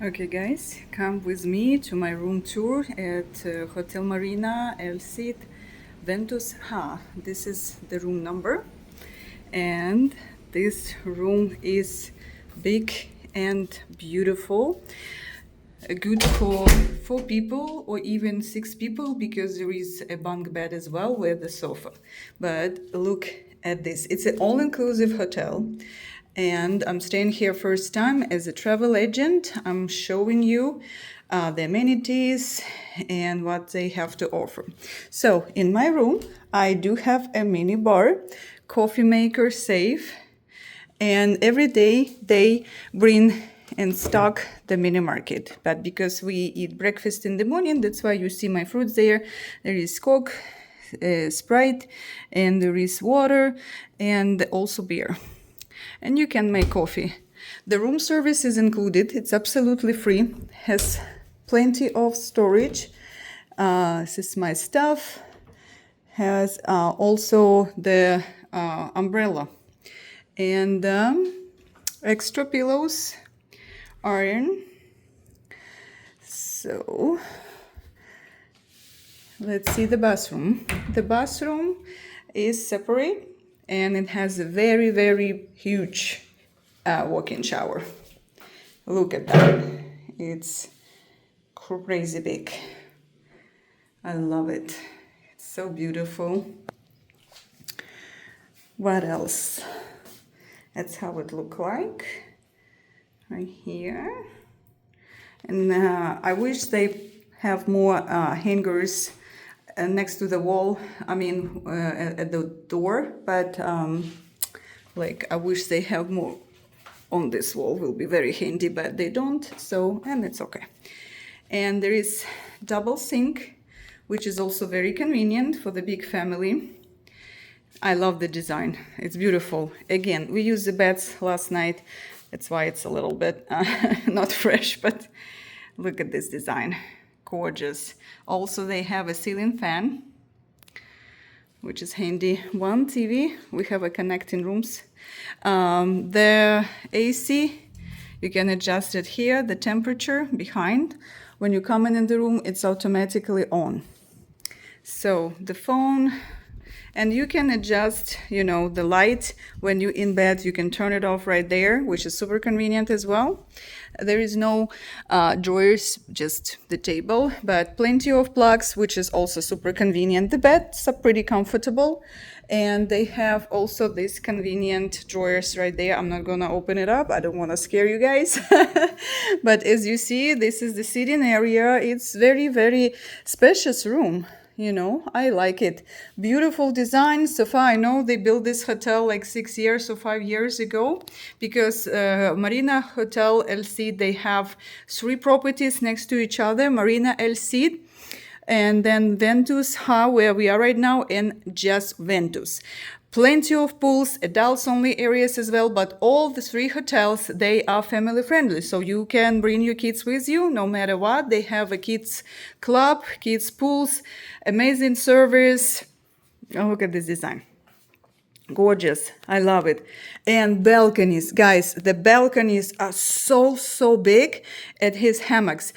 Okay guys, come with me to my room tour at Hotel Marina El Cid, Ventus Ha. This is the room number, and this room is big and beautiful. Good for 4 people or even 6 people because there is a bunk bed as well with a sofa. But look at this, it's an all-inclusive hotel. And I'm staying here first time as a travel agent. I'm showing you the amenities and what they have to offer. So in my room, I do have a mini bar, coffee maker safe, and every day they bring and stock the mini market. But because we eat breakfast in the morning, that's why you see my fruits there. There is Coke, Sprite, and there is water, and also beer. And you can make coffee. The room service is included. It's absolutely free. Has plenty of storage. This is my stuff. Has also the umbrella and extra pillows, iron. So let's see the bathroom. The bathroom is separate and it has a very, very huge walk-in shower. Look at that. It's crazy big. I love it. It's so beautiful. What else? That's how it looks like right here. And I wish they have more hangers next to the wall, at the door, but like I wish they have more on this wall, will be very handy, but they don't, so, and it's okay. And there is double sink, which is also very convenient for the big family. I love the design, it's beautiful. Again, we used the beds last night, that's why it's a little bit not fresh, but look at this design. Gorgeous. Also, they have a ceiling fan, which is handy. One TV. We have a connecting rooms. The AC, you can adjust it here. The temperature behind. When you come in the room, it's automatically on. So the phone, and you can adjust, the light when you're in bed. You can turn it off right there, which is super convenient as well. There is no drawers, just the table, but plenty of plugs, which is also super convenient. The beds are pretty comfortable, and they have also these convenient drawers right there. I'm not gonna open it up. I don't want to scare you guys. But as you see, this is the sitting area. It's very, very spacious room. I like it. Beautiful design. So far, I know they built this hotel like 6 years or 5 years ago, because Marina Hotel El Cid, they have 3 properties next to each other. Marina El Cid, and then Ventus Ha, where we are right now, and just Ventus. Plenty of pools, adults only areas as well, but all the 3 hotels, they are family friendly. So you can bring your kids with you no matter what. They have a kids club, kids pools, amazing service. Oh, look at this design. Gorgeous. I love it. And balconies. Guys, the balconies are so, so big at his hammocks.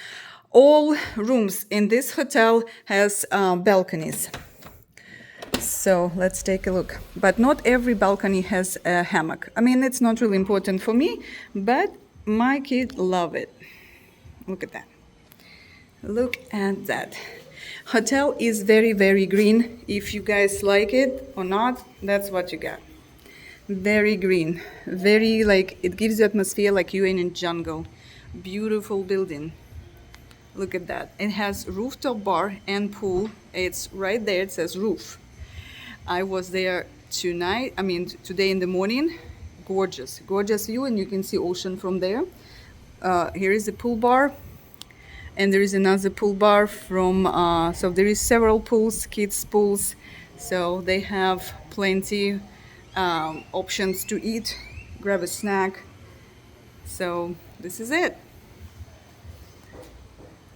All rooms in this hotel has balconies. So let's take a look. But not every balcony has a hammock. It's not really important for me, but my kids love it. Look at that. Look at that. Hotel is very, very green. If you guys like it or not, that's what you got. Very green. Very, it gives the atmosphere like you're in a jungle. Beautiful building. Look at that. It has rooftop bar and pool. It's right there. It says roof. I was there today in the morning. Gorgeous, gorgeous view, and you can see ocean from there. Here is the pool bar, and there is another pool bar from, so there is several pools, kids pools, so they have plenty options to eat, grab a snack. So this is it.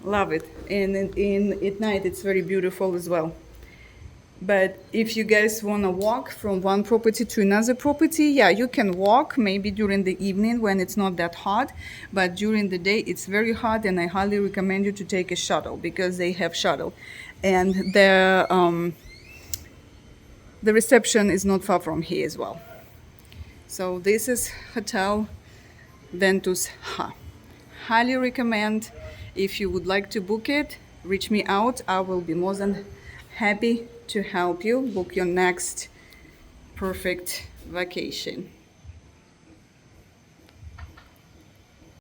Love it. And at night it's very beautiful as well. But if you guys want to walk from one property to another property, yeah, you can walk maybe during the evening when it's not that hot. But during the day, it's very hot, and I highly recommend you to take a shuttle because they have shuttle. And the reception is not far from here as well. So this is Hotel Ventus Ha. Highly recommend. If you would like to book it, reach me out. I will be more than happy to help you book your next perfect vacation.